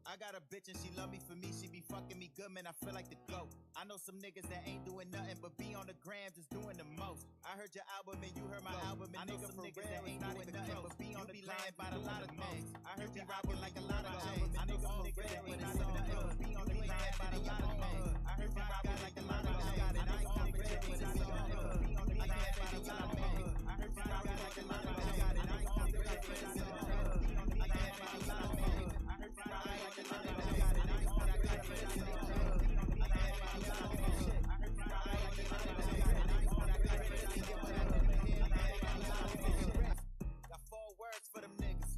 I got a bitch and she love me for me. She be fucking me good, man. I feel like the GOAT. I know some niggas that ain't doing nothing but be on the gram just doing the most. I heard your album and you heard my album. And I know some niggas that ain't doing nothing but be on the gram about a lot of things. I heard you rocking like a lot of chains. I know some niggas that ain't doing nothing but be on the gram about a lot of things. I heard you rocking like a lot of chains. I know some niggas that ain't doing nothing but be on the gram about a lot of things. I heard you rocking like a lot of chains. I know some niggas that ain't doing nothing but be on the gram about a lot of things. I heard you rocking like a lot of chains. Got 4 words for them niggas.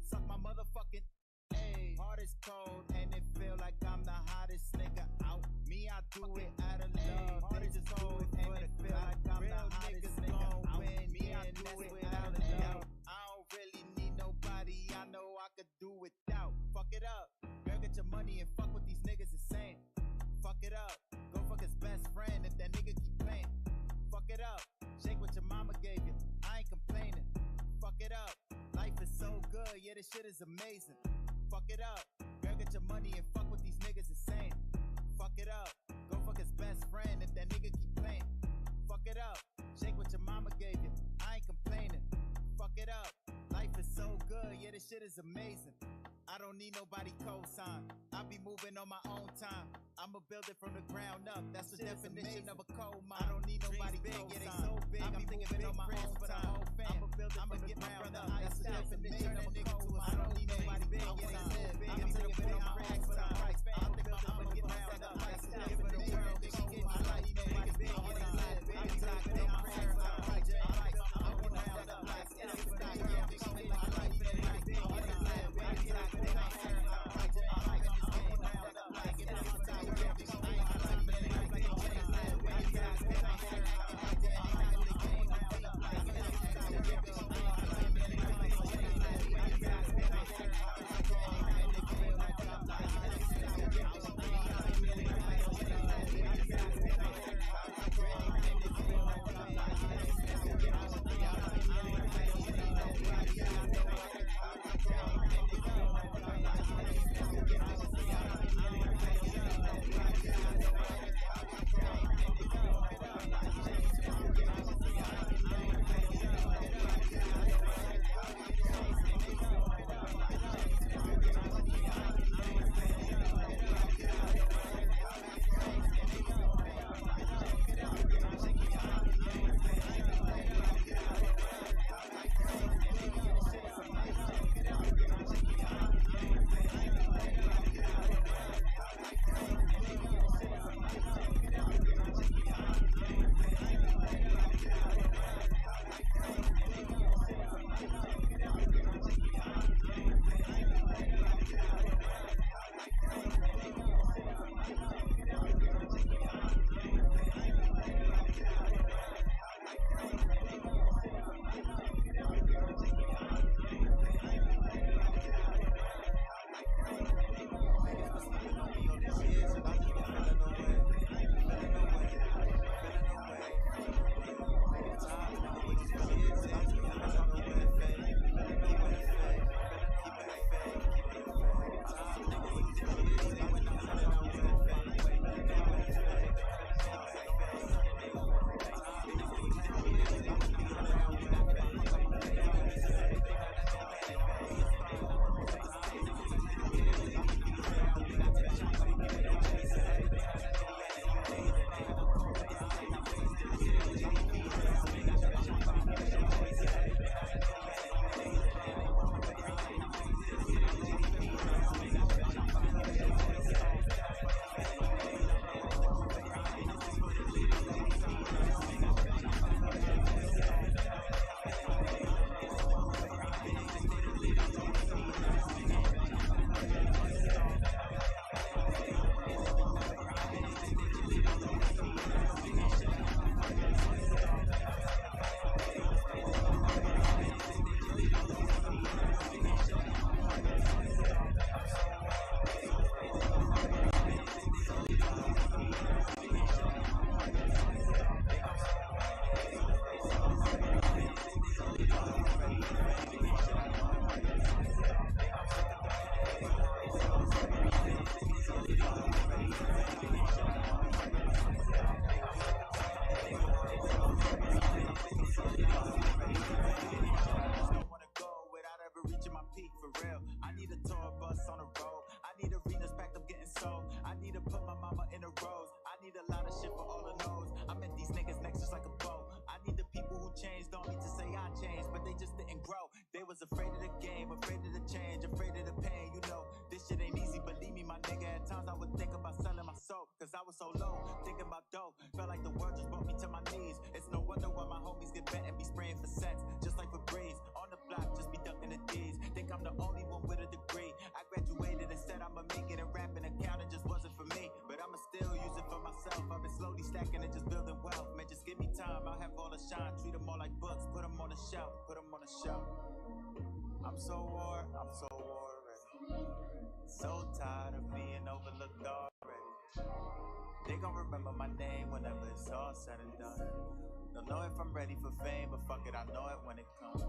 Suck my motherfucking A. Heart is cold and it feel like I'm the hottest nigga out. Me, I do it out of love. Heart is cold and it feel like I'm the hottest nigga out. Me, I do it without a doubt. I don't really need nobody. I know I could do without. Fuck it up. Girl, get your money and fuck what these niggas is saying. Fuck it up. Go fuck his best friend if that nigga keep playing. Fuck it up. Shake what your mama gave you. I ain't complaining. Fuck it up. Life is so good. Yeah, this shit is amazing. Fuck it up. Girl, get your money and fuck what these niggas is saying. Fuck it up. Go fuck his best friend if that nigga keep playing. Fuck it up. Shake what your mama gave you. I ain't complaining. Fuck it up. Life is so good. Yeah, this shit is amazing. I don't need nobody cosign. I be moving on my own time. I'ma build it from the ground up. That's the definition of a coal mine. I don't need nobody big. Yeah, they so big. I be moving on my own time. I'ma build it. I'ma get my brother. That's the definition of a coal mine. I don't need nobody big. Yeah, they so big. I'm moving on my own time. I'ma get my brother. That's the definition of a coal mine. I don't need nobody big. Yeah, they so big. I'm moving on my own time. peak for real. I need a tour bus on the road. I need arenas packed up getting sold. I need to put my mama in a rose. I need a lot of shit for all the no's. I met these niggas next just like a bow. I need the people who changed, don't need to say I changed, but they just didn't grow. They was afraid of the game, afraid of the change, afraid of the pain. You know, this shit ain't easy, believe me, my nigga. At times I would think about selling my soul, cause I was so low, thinking about dough. Felt like the world just brought me to my knees. It's no wonder why my homies get bent and be spraying for cents, just like for breeze. On the block, just be ducking the D's. Think I'm the only one with a degree. I graduated and said I'ma make it, and rapping accounting just wasn't for me. But I'ma still use it for myself. I've been slowly stacking and just building wealth. Man, just give me time, I'll have all the shine. Treat them all like books, put them on the shelf, put them on the shelf. I'm so worried, so tired of being overlooked already. They gon' remember my name whenever it's all said and done. Don't know if I'm ready for fame, but fuck it, I know it when it comes.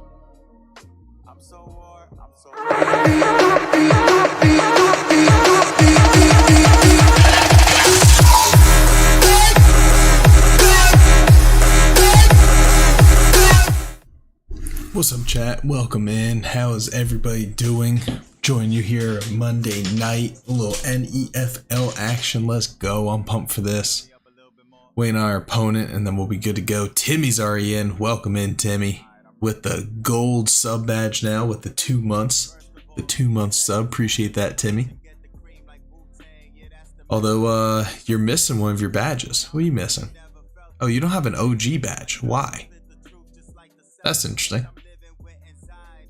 I'm so worried, What's up, chat? Welcome in. How is everybody doing? Join you here Monday night. A little NEFL action. Let's go. I'm pumped for this. Waiting on our opponent, and then we'll be good to go. Timmy's already in. Welcome in, Timmy. With the gold sub badge now, with the 2 months. The 2 month sub. Appreciate that, Timmy. Although, you're missing one of your badges. What are you missing? Oh, you don't have an OG badge. Why? That's interesting.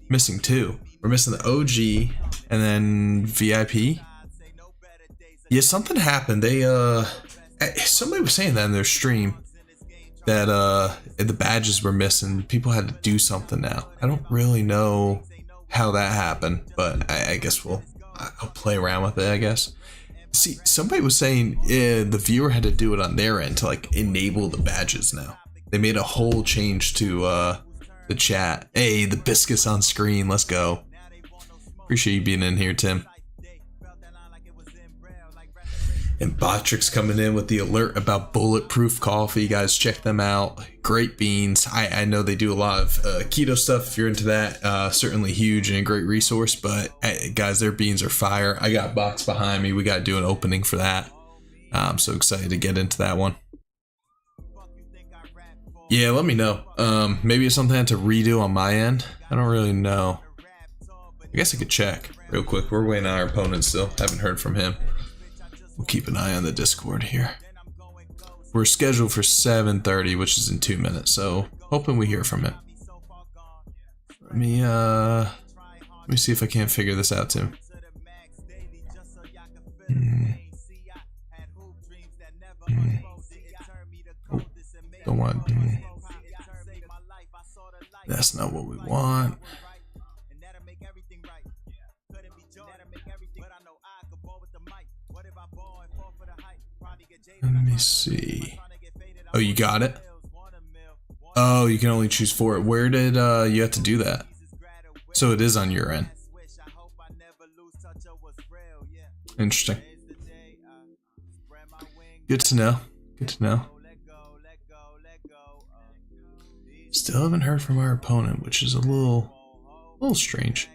Missing two. We're missing the OG and then VIP. Yeah, something happened. They somebody was saying that in their stream that the badges were missing. People had to do something now. I don't really know how that happened, but I guess I'll play around with it, I guess. See, somebody was saying the viewer had to do it on their end to like enable the badges now. They made a whole change to the chat. Hey, the biscuits on screen. Let's go. Appreciate you being in here, Tim. And Patriots coming in with the alert about bulletproof coffee. Guys, check them out. Great beans. I know they do a lot of keto stuff. If you're into that, certainly huge and a great resource. But guys, their beans are fire. I got a box behind me. We got to do an opening for that. I'm so excited to get into that one. Yeah, let me know. Maybe it's something I have to redo on my end. I don't really know. I guess I could check real quick. We're waiting on our opponent still. Haven't heard from him. We'll keep an eye on the Discord here. We're scheduled for 7:30, which is in 2 minutes. So hoping we hear from him. Let me see if I can't figure this out, Tim. Oh, don't want. That's not what we want. Let me see. Oh, you got it? Oh, you can only choose 4. Where did you have to do that? So it is on your end. Interesting. Good to know. Good to know. Still haven't heard from our opponent, which is a little strange.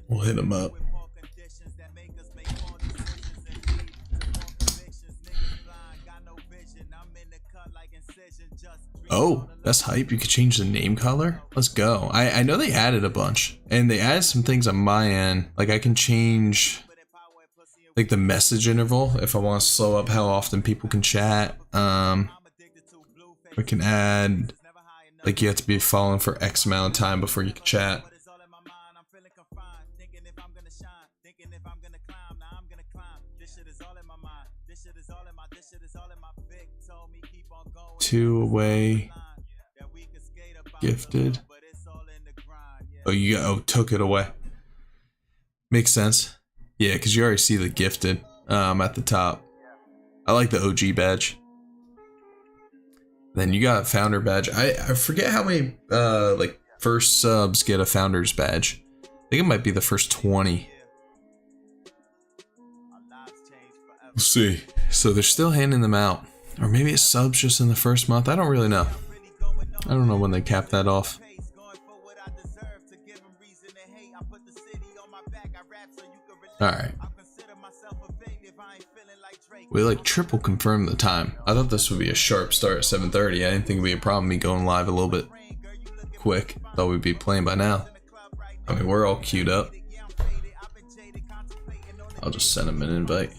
We'll hit him up. Oh, that's hype. You could change the name color. Let's go. I know they added a bunch, and they added some things on my end. Like I can change like the message interval if I want to slow up how often people can chat. We can add like you have to be following for X amount of time before you can chat. Two away. Gifted. Oh, took it away. Makes sense. Yeah, because you already see the gifted at the top. I like the OG badge. Then you got a founder badge. I forget how many like first subs get a founder's badge. I think it might be the first 20. We'll see. So they're still handing them out. Or maybe it subs just in the first month. I don't really know. I don't know when they cap that off. Alright. We like triple confirmed the time. I thought this would be a sharp start at 7:30. I didn't think it would be a problem me going live a little bit quick. Thought we'd be playing by now. I mean, we're all queued up. I'll just send him an invite.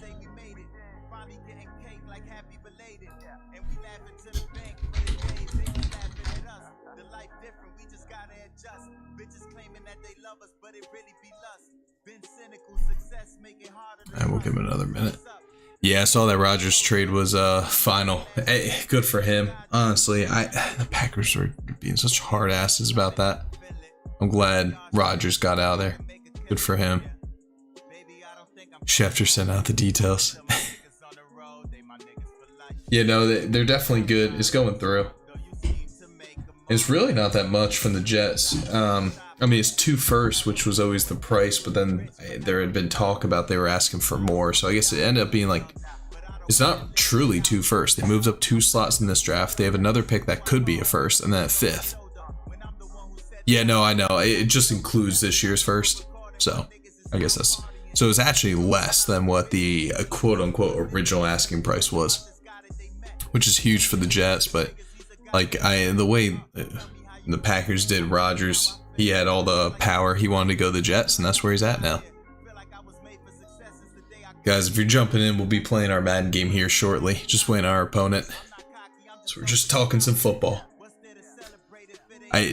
And we'll give him another minute. Yeah, I saw that Rodgers trade was final. Hey, good for him. Honestly, the Packers are being such hard asses about that. I'm glad Rodgers got out of there. Good for him. Schefter sent out the details. Yeah, no, they're definitely good. It's going through. It's really not that much from the Jets. I mean, it's 2 firsts, which was always the price, but then there had been talk about they were asking for more. So I guess it ended up being like, it's not truly 2 firsts. They moved up 2 slots in this draft. They have another pick that could be a first, and then a 5th. Yeah, no, I know. It just includes this year's first. So I guess that's, so it's actually less than what the quote unquote original asking price was, which is huge for the Jets. But like the way the Packers did Rodgers, he had all the power. He wanted to go to the Jets, and that's where he's at now. Guys, if you're jumping in, we'll be playing our Madden game here shortly. Just waiting on our opponent. So we're just talking some football.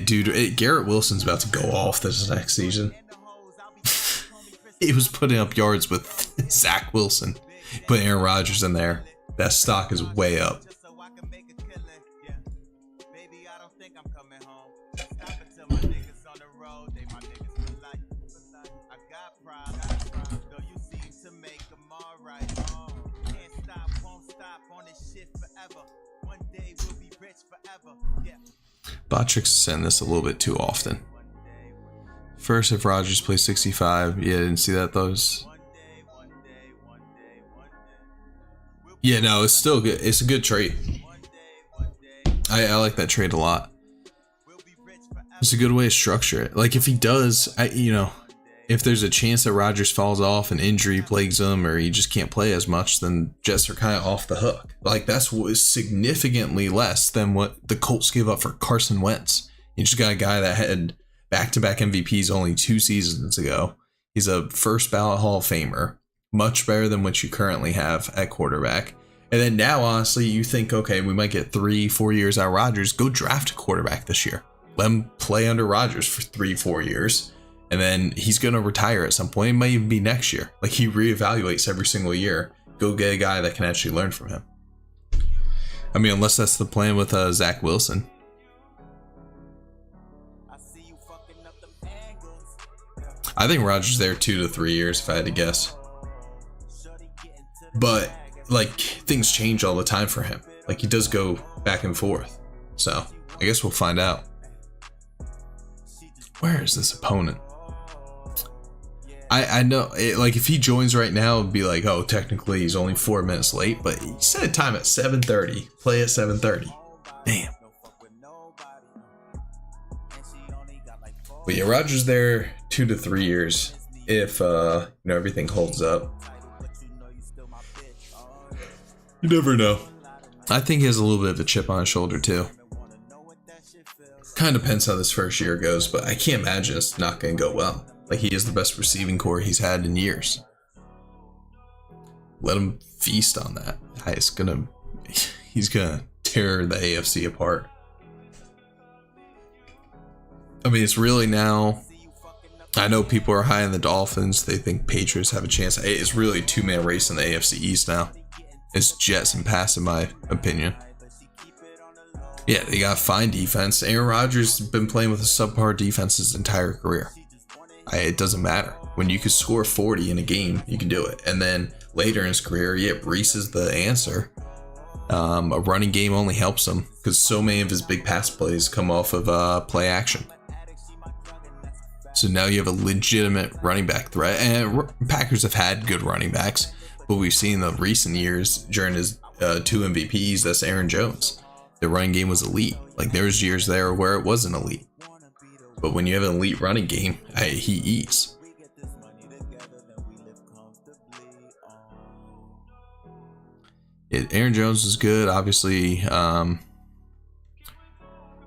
Dude, Garrett Wilson's about to go off this next season. He was putting up yards with Zach Wilson. Put Aaron Rodgers in there. That stock is way up. Patriots send this a little bit too often. First, if Rodgers plays 65, yeah, I didn't see that. Those. Yeah, no, it's still good. It's a good trade. I like that trade a lot. It's a good way to structure it. Like if he does, if there's a chance that Rodgers falls off and injury plagues him or he just can't play as much, then Jets are kind of off the hook. Like that's significantly less than what the Colts gave up for Carson Wentz. You just got a guy that had back-to-back MVPs only 2 seasons ago. He's a first ballot Hall of Famer, much better than what you currently have at quarterback. And then now, honestly, you think, okay, we might get 3-4 years out of Rodgers. Go draft a quarterback this year. Let him play under Rodgers for 3-4 years. And then he's going to retire at some point. It might even be next year. Like he reevaluates every single year. Go get a guy that can actually learn from him. I mean, unless that's the plan with Zach Wilson. I think Rodgers there 2 to 3 years if I had to guess. But like things change all the time for him. Like he does go back and forth. So I guess we'll find out. Where is this opponent? I know, like if he joins right now, it'd be like, oh, technically he's only 4 minutes late, but he set a time at 7:30. Play at 7:30. Damn. But yeah, Rodgers there 2 to 3 years if everything holds up. You never know. I think he has a little bit of a chip on his shoulder too. Kind of depends how this first year goes, but I can't imagine it's not going to go well. Like he is the best receiving core he's had in years. Let him feast on that. He's gonna tear the AFC apart. I mean, it's really now. I know people are high on the Dolphins. They think Patriots have a chance. It's really a 2-man race in the AFC East now. It's Jets and Pats, in my opinion. Yeah, they got fine defense. Aaron Rodgers has been playing with a subpar defense his entire career. It doesn't matter. When you could score 40 in a game, you can do it. And then later in his career, yeah, Brees is the answer. A running game only helps him because so many of his big pass plays come off of play action. So now you have a legitimate running back threat. And Packers have had good running backs, what we've seen in the recent years during his 2 MVPs, that's Aaron Jones. The running game was elite. Like, there was years there where it wasn't elite. But when you have an elite running game, he eats. Aaron Jones was good. Obviously,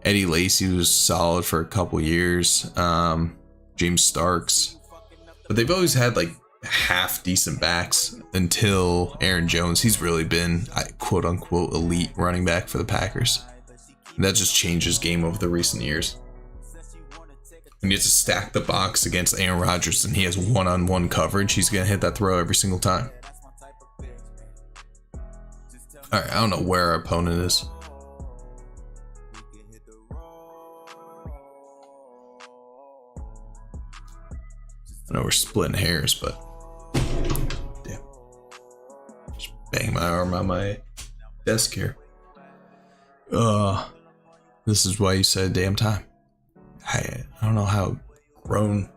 Eddie Lacy was solid for a couple years. James Starks. But they've always had like half decent backs until Aaron Jones. He's really been quote unquote elite running back for the Packers. And that just changes game over the recent years. And you have to stack the box against Aaron Rodgers and he has one-on-one coverage. He's going to hit that throw every single time. Alright, I don't know where our opponent is. I know we're splitting hairs, but damn. Just bang my arm on my desk here. This is why you said damn time. I don't know how grown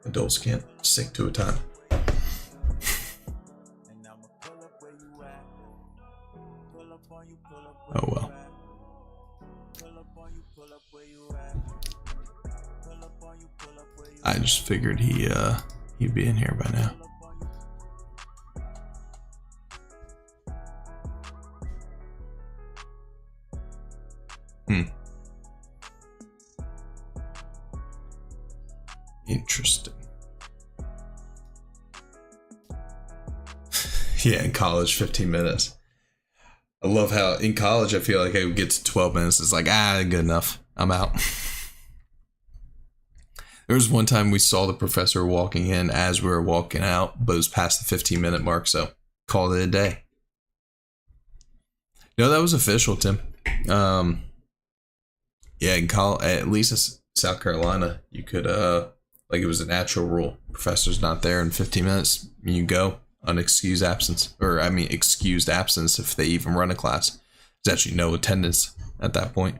adults can't stick to a time. Oh well. I just figured he'd be in here by now. Interesting. Yeah, in college, 15 minutes. I love how in college I feel like I would get to 12 minutes. It's like, good enough. I'm out. There was one time we saw the professor walking in as we were walking out, but it was past the 15-minute mark, so called it a day. No, that was official, Tim. Yeah, in college, at least in South Carolina, you could, like it was a natural rule. Professor's not there in 15 minutes, you go. Unexcused absence, or I mean excused absence if they even run a class. There's actually no attendance at that point.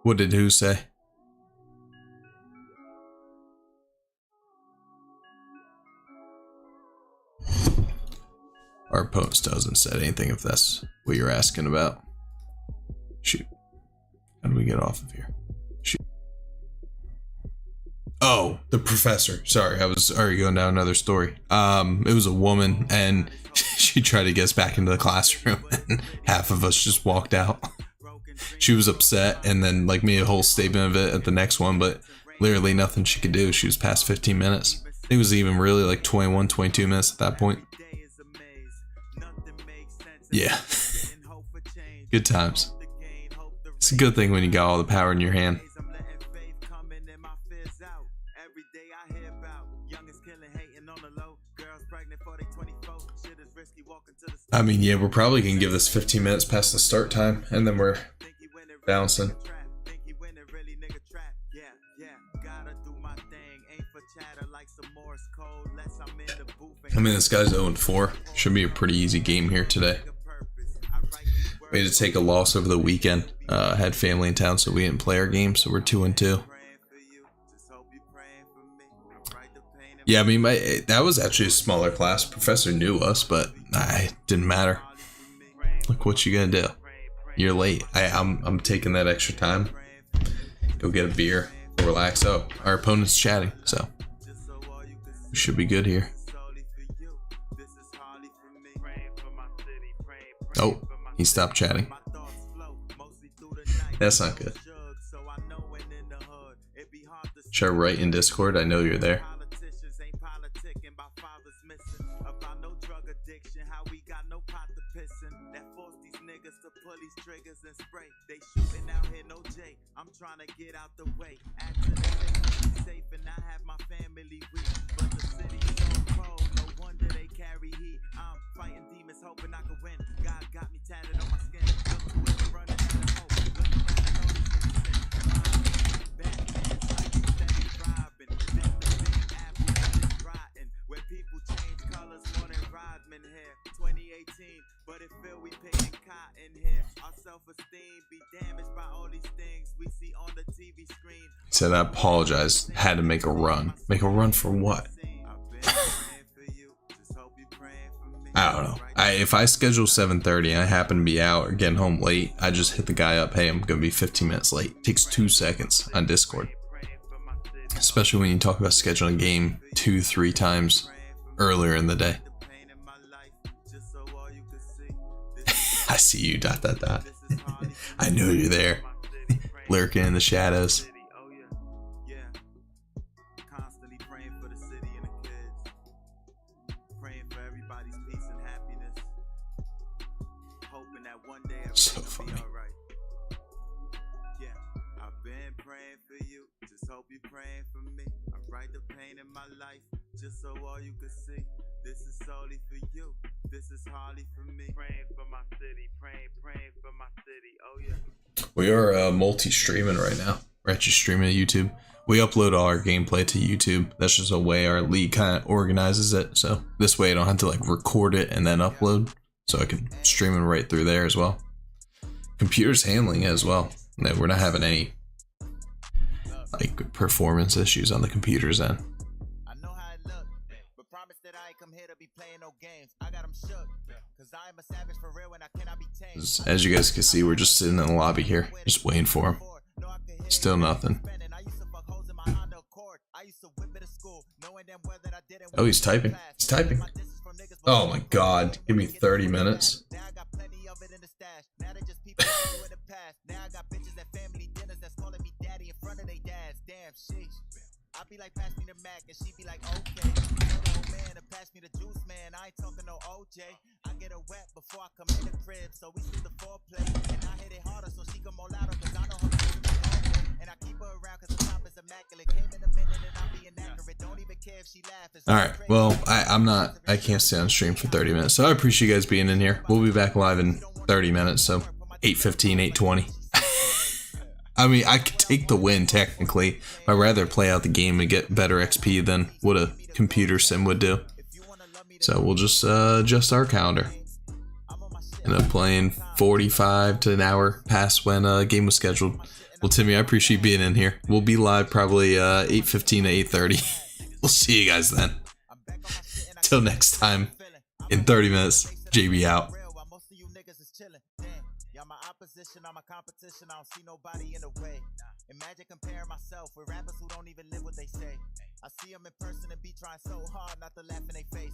What did who say? Our opponent still hasn't said anything if that's what you're asking about. Shoot. How do we get off of here? Shoot. Oh, the professor. Sorry, I was already going down another story. It was a woman and she tried to get us back into the classroom and half of us just walked out. She was upset and then like made a whole statement of it at the next one, but literally nothing she could do. She was past 15 minutes. I think it was even really like 21, 22 minutes at that point. Yeah. Good times. It's a good thing when you got all the power in your hand. I mean, yeah, we're probably going to give this 15 minutes past the start time, and then we're bouncing. I mean, this guy's 0-4. Should be a pretty easy game here today. We had to take a loss over the weekend. Had family in town, so we didn't play our game, so we're 2-2. Yeah, I mean, that was actually a smaller class. Professor knew us, but it didn't matter. Look what you gonna do. You're late. I'm taking that extra time. Go get a beer. Relax. Oh, our opponent's chatting, so we should be good here. Oh, he stopped chatting. That's not good. Should I write in Discord? I know you're there. I'm trying to get out the way. After the safe and I have my family weak. But the city is so cold, no wonder they carry heat. I'm fighting demons, hoping I can win. God got me tatted on my skin. Look to it, running out of hope. Looking at all these niggas bad man, like steady robbing. This the big apple that is rotten. Where people change colors more than Rodman here. 2018, but it feel we picking cotton here. Our self-esteem be damaged by all these things we see on the TV screen. He said, I apologize. Had to make a run. Make a run for what? I don't know. If I schedule 7:30 and I happen to be out or getting home late, I just hit the guy up. Hey, I'm gonna be 15 minutes late. It takes 2 seconds on Discord. Especially when you talk about scheduling a game 2-3 times earlier in the day. I see you. ... I know you're there, lurking in the shadows. So funny. Yeah, I've been praying for you. Just hope you praying for me. I write the pain in my life just so all you can see. This is solely for you. This is hardly for me. Praying for my city. Praying for my city. Oh yeah. We are multi-streaming right now. We're actually streaming to YouTube. We upload all our gameplay to YouTube. That's just a way our league kind of organizes it. So this way I don't have to like record it and then upload. So I can stream it right through there as well. Computer's handling it as well. No, we're not having any like performance issues on the computer's end. I know how it look, but promise that I ain't come here to be playing no games. I got them shook, cause I am a savage for real and I cannot be tamed. As you guys can see, we're just sitting in the lobby here, just waiting for him. Still nothing. Oh, he's typing. He's typing. Oh my god, give me 30 minutes. I be like, pass me the Mac, and she be like, okay. Oh man, to pass me the juice, man. I ain't talking no OJ. I get her wet before I come in the crib, so we shoot the foreplay. And I hit it harder, so she come all louder, cause I know her. And I keep her around, cause the top is immaculate. Came in a minute, and I'm being accurate. Don't even care if she laughs. Alright, well, I can't stay on stream for 30 minutes, so I appreciate you guys being in here. We'll be back live in 30 minutes, so 8:15, 8:20. I mean, I could take the win technically, but I'd rather play out the game and get better XP than what a computer sim would do. So we'll just adjust our calendar. End up playing 45 to an hour past when a game was scheduled. Well, Timmy, I appreciate you being in here. We'll be live probably 8:15 to 8:30. We'll see you guys then. Till next time, in 30 minutes, JB out. I'm a competition, I don't see nobody in the way. Imagine comparing myself with rappers who don't even live what they say. I see them in person and be trying so hard not to laugh in their face.